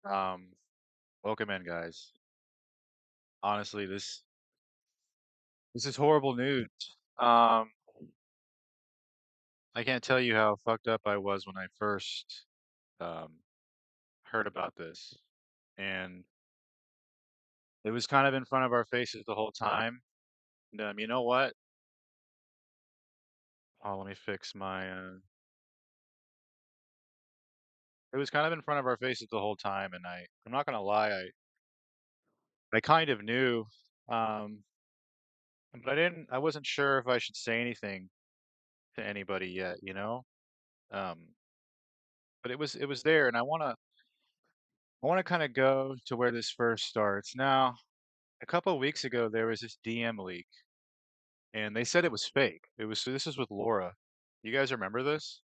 Um, Welcome in, guys. Honestly, this is horrible news. Um, I can't tell you how fucked up I was when I first um heard about this, and it was kind of in front of our faces the whole time. And, you know what? Oh, let me fix my. It was kind of in front of our faces the whole time, and I'm not gonna lie, I kind of knew, um, but I wasn't sure if I should say anything to anybody yet, you know. Um, but it was there, and I want to kind of go to where this first starts. Now, a couple of weeks ago, there was this DM leak, and they said it was fake. This is with Laura. You guys remember this?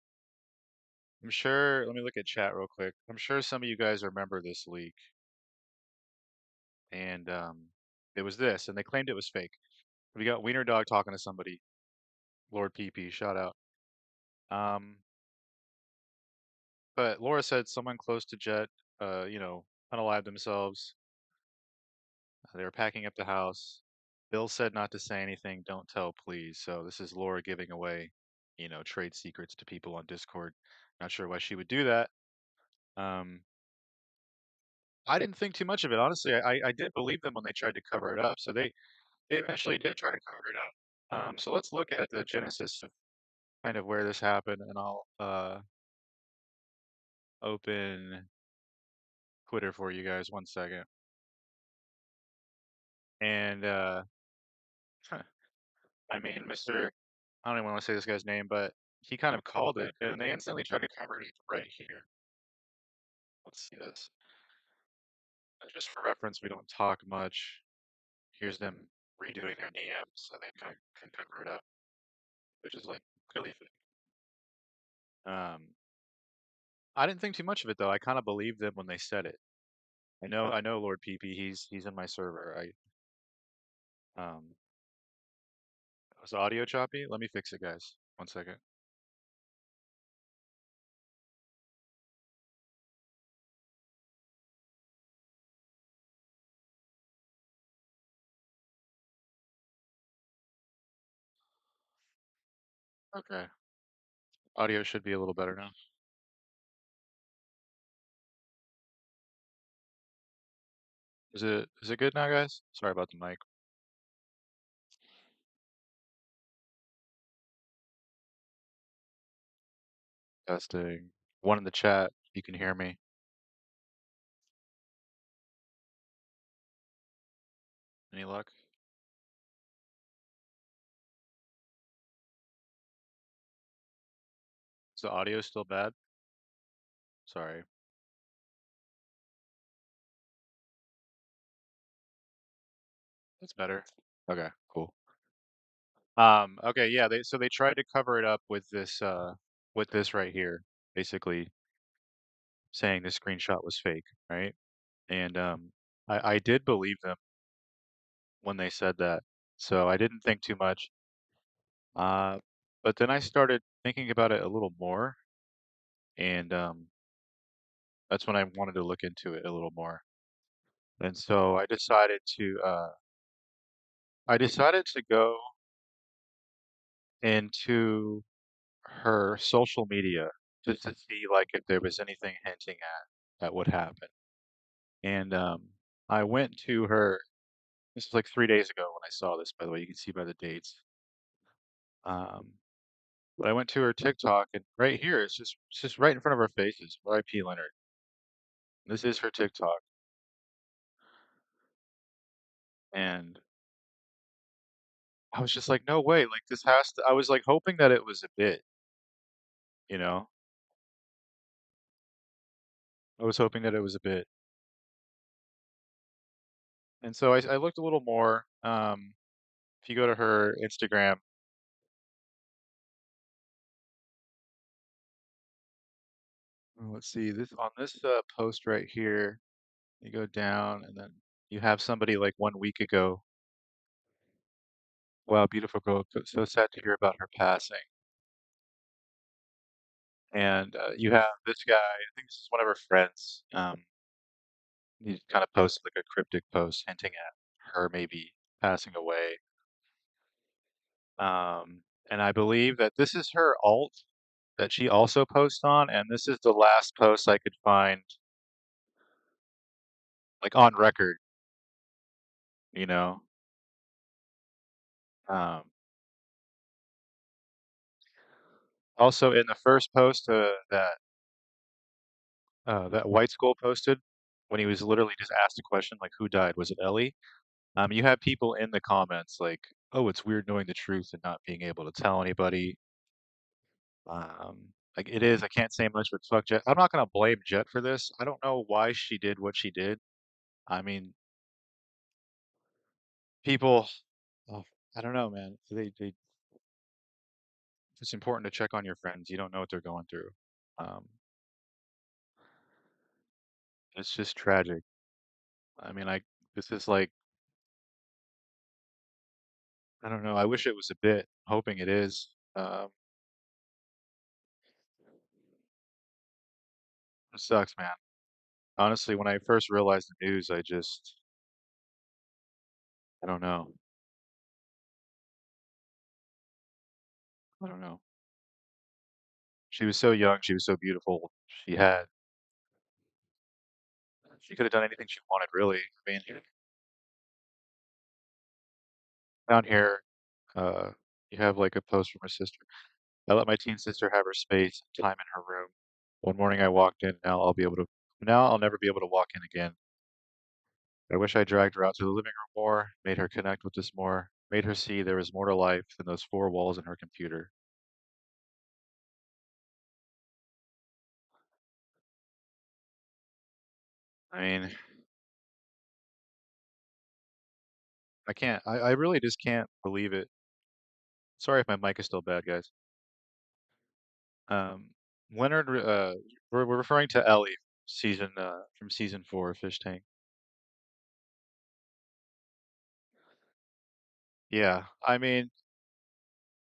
I'm sure. Let me look at chat real quick. I'm sure some of you guys remember this leak, and it was this, and they claimed it was fake. We got Wiener Dog talking to somebody. Lord PP, shout out. Um, but Laura said someone close to Jet, unalived themselves. They were packing up the house. Bill said not to say anything, don't tell, please. So this is Laura giving away, trade secrets to people on Discord. Not sure why she would do that. Um, I didn't think too much of it, honestly. I did believe them when they tried to cover it up. So they eventually did try to cover it up. So let's look at the genesis of kind of where this happened, and I'll open Twitter for you guys 1 second. And I mean, Mr. I don't even want to say this guy's name, but he kind of called it, and they instantly tried to cover it right here. Let's see this. Just for reference, we don't talk much. Here's them redoing their DMs so they can cover it up, which is like clearly fake. Um, I didn't think too much of it though. I kind of believed them when they said it. I know Lord PP. He's in my server. Was the audio choppy? Let me fix it, guys. 1 second. Okay, audio should be a little better now. Is it good now, guys? Sorry about the mic. Testing. One in the chat. You can hear me. Any luck? Is the audio still bad? Sorry. That's better. Okay, cool. Okay, yeah, they tried to cover it up with this right here, basically saying the screenshot was fake, right? And I did believe them when they said that. So I didn't think too much. Uh but then I started thinking about it a little more, and that's when I wanted to look into it a little more. And so I decided to go into her social media just to see like if there was anything hinting at what happened. And I went to her. This was like 3 days ago when I saw this. By the way, you can see by the dates. Um, but I went to her TikTok, and right here, it's just right in front of our faces. R.I.P. Leonard. This is her TikTok, and I was just like, no way. Like this has to. I was like hoping that it was a bit. You know, I was hoping that it was a bit. And so I looked a little more. If you go to her Instagram, let's see this on this post right here. You go down, and then you have somebody like 1 week ago. Wow, beautiful girl. So sad to hear about her passing. And you have this guy. I think this is one of her friends. He kind of posted like a cryptic post hinting at her maybe passing away. And I believe that this is her alt that she also posts on, and this is the last post I could find like on record, you know. Um, Also in the first post that White Skull posted when he was literally just asked a question like, "Who died? Was it Ellie?" You have people in the comments like, "Oh, it's weird knowing the truth and not being able to tell anybody." Like it is. I can't say much, but fuck Jet. I'm not gonna blame Jet for this. I don't know why she did what she did. I mean, people. Oh, I don't know, man. It's important to check on your friends. You don't know what they're going through. Um, it's just tragic. I mean, this is like I don't know. I wish it was a bit. Hoping it is. It sucks, man. Honestly, when I first realized the news, I don't know. I don't know. She was so young. She was so beautiful. She could have done anything she wanted, really. I mean, down here, uh, you have like a post from her sister. I let my teen sister have her space and time in her room. One morning I walked in. Now I'll never be able to walk in again. I wish I dragged her out to the living room more, made her connect with this more, made her see there was more to life than those four walls in her computer. I mean, I really just can't believe it. Sorry if my mic is still bad, guys. Um, Leonard, we're referring to Ellie, from season 4 of Fish Tank. Yeah, I mean,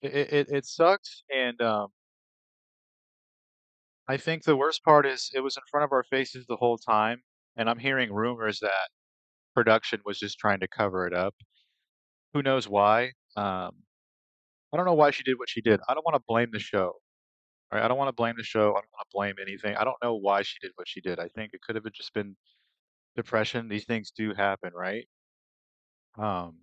it sucks, and I think the worst part is it was in front of our faces the whole time, and I'm hearing rumors that production was just trying to cover it up. Who knows why? I don't know why she did what she did. I don't want to blame the show. Right? I don't want to blame the show. I don't want to blame anything. I don't know why she did what she did. I think it could have just been depression. These things do happen, right? Um,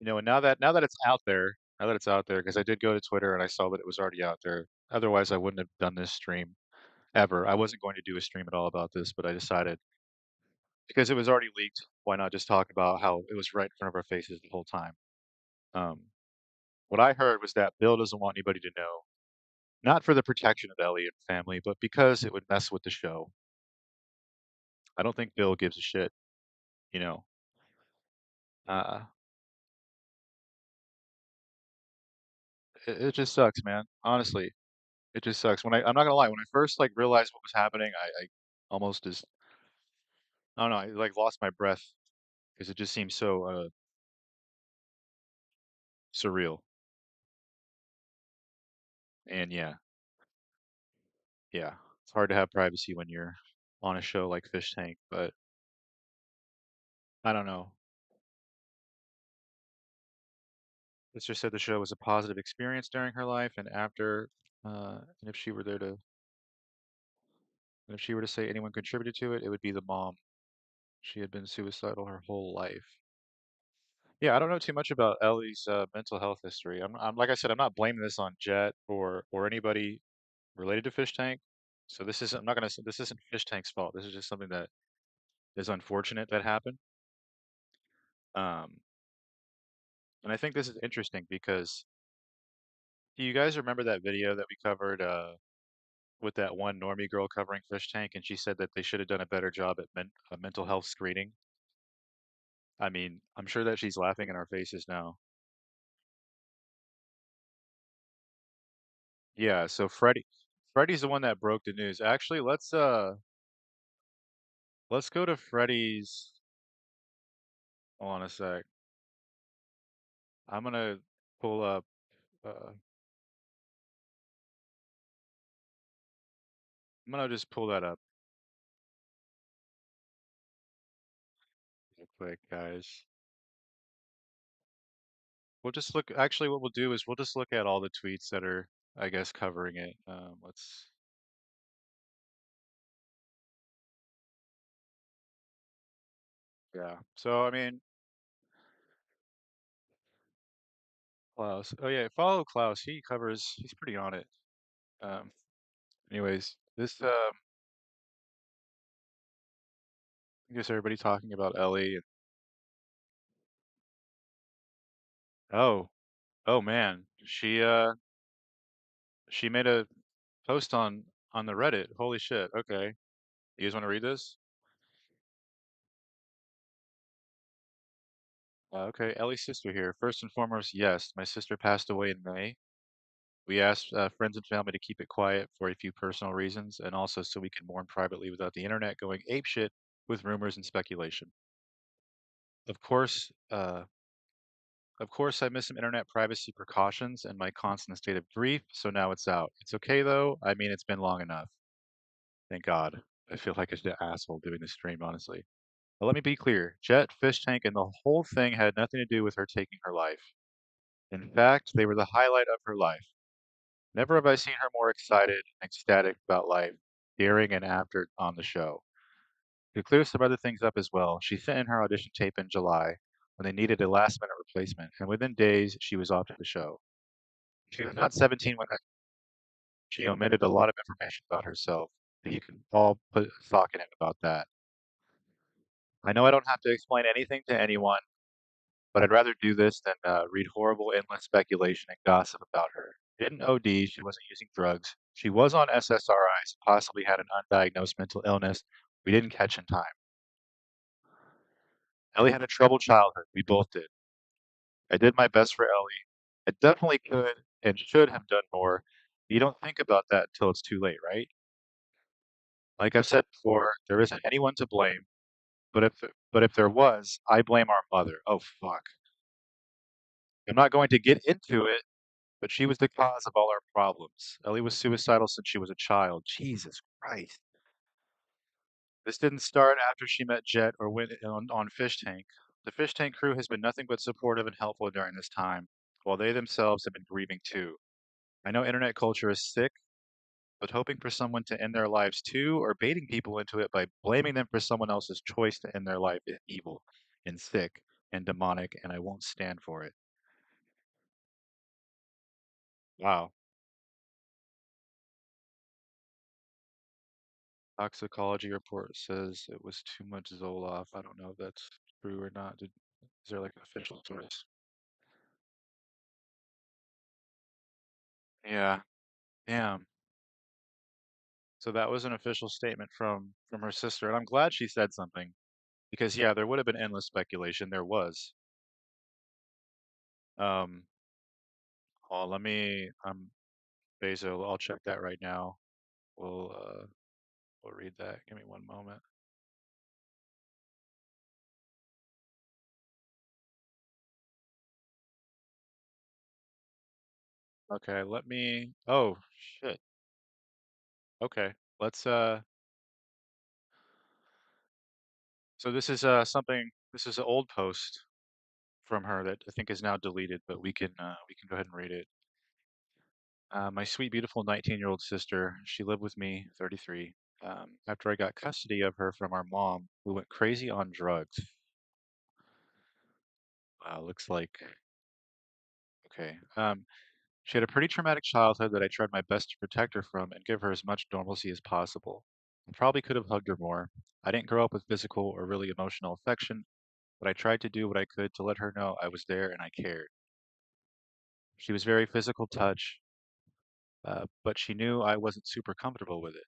and now that it's out there, because I did go to Twitter and I saw that it was already out there. Otherwise, I wouldn't have done this stream ever. I wasn't going to do a stream at all about this, but I decided because it was already leaked, why not just talk about how it was right in front of our faces the whole time? Um, what I heard was that Bill doesn't want anybody to know, not for the protection of Ellie and family, but because it would mess with the show. I don't think Bill gives a shit, you know. Uh, it just sucks, man. Honestly, it just sucks. I'm not gonna lie, when I first like realized what was happening, I almost just I don't know, I like lost my breath because it just seems so surreal. And yeah, it's hard to have privacy when you're on a show like Fish Tank, but I don't know. Let's just say the show was a positive experience during her life and after, and if she were to say anyone contributed to it, it would be the mom. She had been suicidal her whole life. Yeah, I don't know too much about Ellie's mental health history. I'm like I said, I'm not blaming this on Jet or anybody related to Fish Tank. So I'm not gonna say this isn't Fish Tank's fault. This is just something that is unfortunate that happened. Um, and I think this is interesting because do you guys remember that video that we covered with that one normie girl covering Fish Tank, and she said that they should have done a better job at mental health screening? I mean, I'm sure that she's laughing in our faces now. Yeah, so Freddie's the one that broke the news. Actually, let's go to Freddie's. Hold on a sec. I'm gonna pull up. I'm gonna just pull that up. quick, guys. We'll just look. Actually, what we'll do is we'll just look at all the tweets that are, I guess, covering it. Let's. Yeah. So I mean, Klaus. Oh yeah, follow Klaus. He covers. He's pretty on it. Um. Anyways, this. I guess everybody talking about Ellie. Oh. Oh man. She made a post on the Reddit. Holy shit. Okay. You guys want to read this? Okay, Ellie's sister here. First and foremost, yes, my sister passed away in May. We asked friends and family to keep it quiet for a few personal reasons, and also so we can mourn privately without the internet going apeshit with rumors and speculation. Of course, uh, of course, I missed some internet privacy precautions and my constant state of grief, so now it's out. It's okay though. I mean, it's been long enough. Thank God. I feel like an asshole doing this stream, honestly. But let me be clear. Jet, Fish Tank, and the whole thing had nothing to do with her taking her life. In fact, they were the highlight of her life. Never have I seen her more excited and ecstatic about life, during and after on the show. To clear some other things up as well, she sent in her audition tape in July when they needed a last minute replacement, and within days she was off to the show. She was not 17 when she omitted a lot of information about herself, but you can all put stock in it about that. I know I don't have to explain anything to anyone, but I'd rather do this than read horrible, endless speculation and gossip about her. She didn't OD, she wasn't using drugs. She was on SSRIs, possibly had an undiagnosed mental illness we didn't catch in time. Ellie had a troubled childhood. We both did. I did my best for Ellie. I definitely could and should have done more. You don't think about that until it's too late, right? Like I've said before, there isn't anyone to blame, but if there was, I blame our mother. Oh fuck. I'm not going to get into it, but she was the cause of all our problems. Ellie was suicidal since she was a child. Jesus Christ. This didn't start after she met Jet or went on Fish Tank. The Fish Tank crew has been nothing but supportive and helpful during this time, while they themselves have been grieving too. I know internet culture is sick, but hoping for someone to end their lives too, or baiting people into it by blaming them for someone else's choice to end their life is evil and sick and demonic, and I won't stand for it. Wow. Toxicology report says it was too much Zoloft. I don't know if that's true or not. Is there like an official source? Yeah. Damn. So that was an official statement from her sister, and I'm glad she said something because yeah, there would have been endless speculation. There was. Um. Oh, let me. Basil. I'll check that right now. We'll read that. Give me one moment. Okay. Let me. Oh shit. Okay. Let's. So this is something. This is an old post from her that I think is now deleted, but we can go ahead and read it. My sweet, beautiful 19-year-old sister, she lived with me, 33. After I got custody of her from our mom, who went crazy on drugs. Wow, looks like okay. She had a pretty traumatic childhood that I tried my best to protect her from and give her as much normalcy as possible. I probably could have hugged her more. I didn't grow up with physical or really emotional affection, but I tried to do what I could to let her know I was there and I cared. She was very physical touch, but she knew I wasn't super comfortable with it.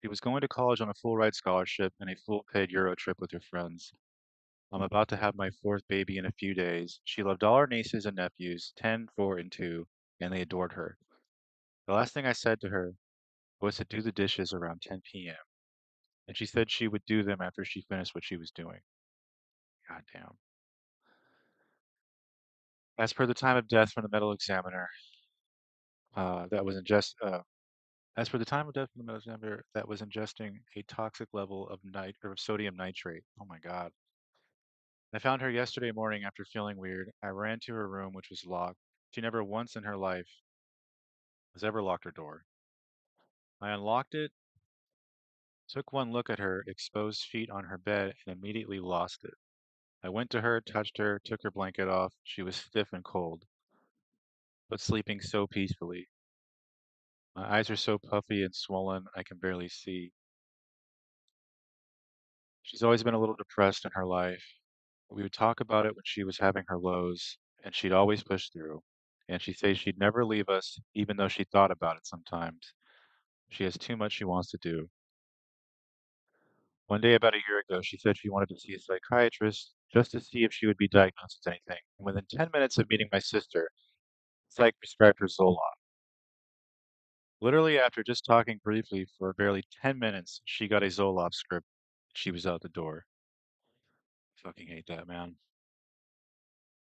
She was going to college on a full ride scholarship and a full paid Euro trip with her friends. I'm about to have my fourth baby in a few days. She loved all her nieces and nephews, 10, 4, and 2, and they adored her. The last thing I said to her was to do the dishes around 10 p.m., and she said she would do them after she finished what she was doing. God damn. As per the time of death from the medical examiner, that was ingest. As per the time of death from the medical examiner, that was ingesting a toxic level of nit or of sodium nitrate. Oh my God. I found her yesterday morning after feeling weird. I ran to her room, which was locked. She never once in her life has ever locked her door. I unlocked it, took one look at her exposed feet on her bed, and immediately lost it. I went to her, touched her, took her blanket off. She was stiff and cold, but sleeping so peacefully. My eyes are so puffy and swollen I can barely see. She's always been a little depressed in her life. We would talk about it when she was having her lows, and she'd always push through. And she'd say she'd never leave us, even though she thought about it sometimes. She has too much she wants to do. One day about a year ago, she said she wanted to see a psychiatrist just to see if she would be diagnosed with anything. And within 10 minutes of meeting my sister, psych prescribed her Zoloft. Literally after just talking briefly for barely 10 minutes, she got a Zoloft script. She was out the door. Fucking hate that, man.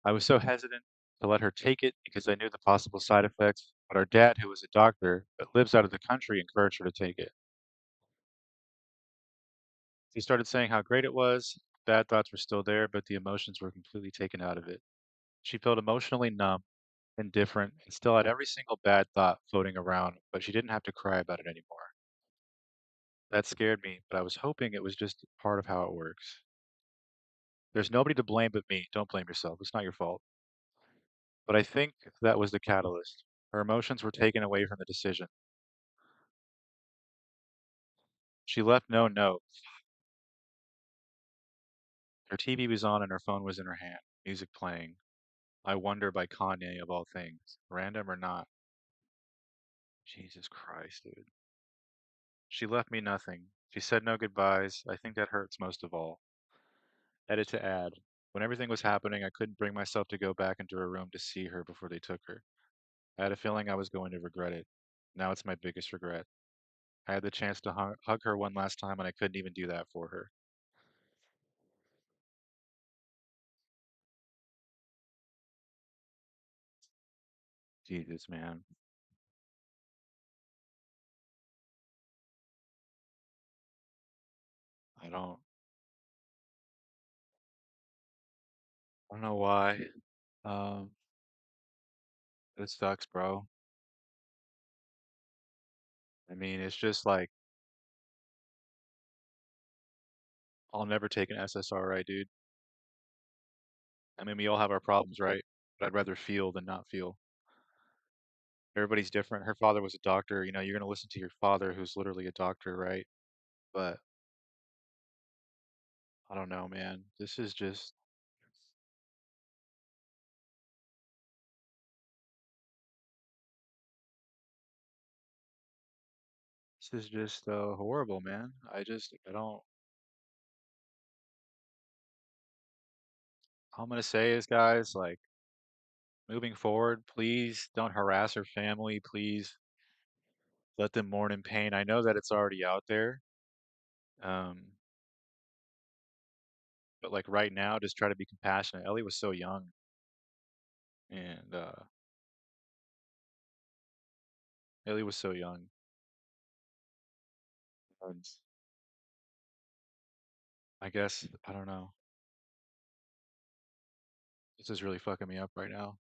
I was so hesitant to let her take it because I knew the possible side effects, but our dad, who was a doctor but lives out of the country, encouraged her to take it. He started saying how great it was. Bad thoughts were still there, but the emotions were completely taken out of it. She felt emotionally numb, indifferent, and still had every single bad thought floating around, but she didn't have to cry about it anymore. That scared me, but I was hoping it was just part of how it works. There's nobody to blame but me. Don't blame yourself. It's not your fault. But I think that was the catalyst. Her emotions were taken away from the decision. She left no note. Her TV was on and her phone was in her hand, music playing. I Wonder by Kanye of all things. Random or not. Jesus Christ, dude. She left me nothing. She said no goodbyes. I think that hurts most of all. Edit to add. When everything was happening, I couldn't bring myself to go back into her room to see her before they took her. I had a feeling I was going to regret it. Now it's my biggest regret. I had the chance to hug her one last time and I couldn't even do that for her. Jesus, man. I don't I don't know why. Um, it sucks, bro. I mean, it's just like I'll never take an SSRI, dude. I mean, we all have our problems, right? But I'd rather feel than not feel. Everybody's different. Her father was a doctor. You know, you're gonna listen to your father, who's literally a doctor, right? But I don't know, man. This is just horrible, man. I don't. All I'm gonna say is, guys, like moving forward, please don't harass her family. Please let them mourn in pain. I know that it's already out there. Um, but like right now, just try to be compassionate. Ellie was so young, and Ellie was so young. And I guess I don't know. This is really fucking me up right now.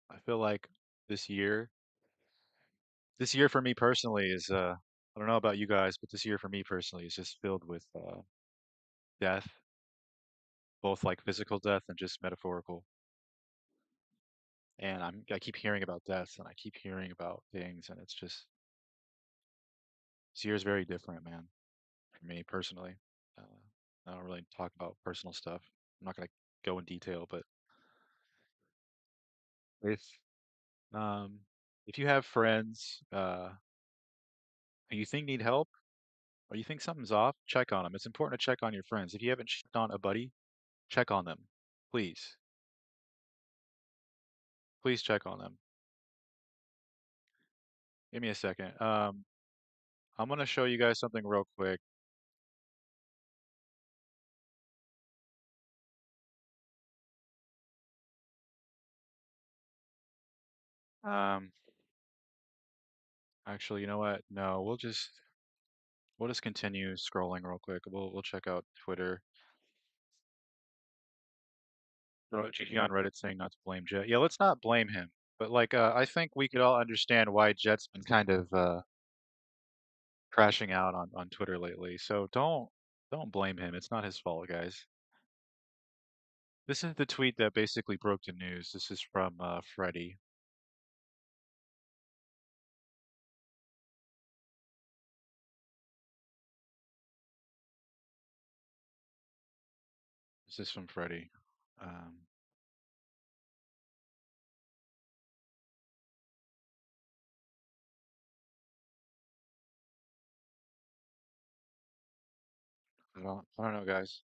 I feel like this year, this year for me personally is I don't know about you guys, but this year for me personally is just filled with death, both like physical death and just metaphorical. And I keep hearing about deaths and I keep hearing about things and it's just this year is very different, man, for me personally. Uh, I don't really talk about personal stuff. I'm not gonna go in detail, but if um if you have friends who you think need help or you think something's off, check on them. It's important to check on your friends. If you haven't checked on a buddy, check on them. Please. Please check on them. Give me a second. I'm gonna show you guys something real quick. Um, Actually, you know what? No, we'll just continue scrolling real quick. We'll check out Twitter. Wrote GG on Reddit saying not to blame Jet. Yeah, let's not blame him. But like, I think we could all understand why Jet's been kind of crashing out on Twitter lately. So don't blame him. It's not his fault, guys. This is the tweet that basically broke the news. This is from Freddie. This is from Freddie. Um, I don't know, guys.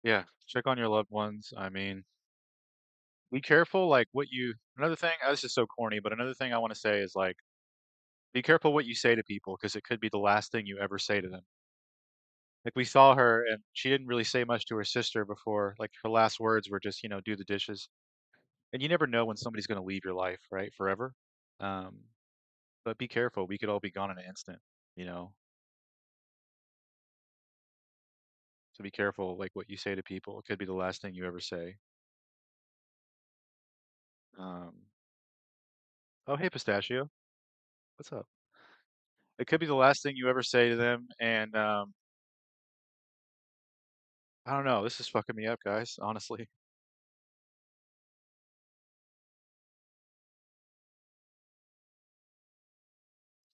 Yeah, check on your loved ones. I mean, be careful, like what you. Another thing, this is so corny, but another thing I want to say is like, be careful what you say to people because it could be the last thing you ever say to them. Like we saw her, and she didn't really say much to her sister before. Like her last words were just, do the dishes. And you never know when somebody's going to leave your life, right, forever. Um, but be careful. We could all be gone in an instant, you know. So be careful, like what you say to people. It could be the last thing you ever say. Um, oh, hey, Pistachio, what's up? It could be the last thing you ever say to them, and I don't know. This is fucking me up, guys. Honestly,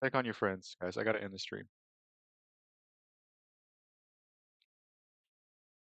check on your friends, guys. I gotta end the stream.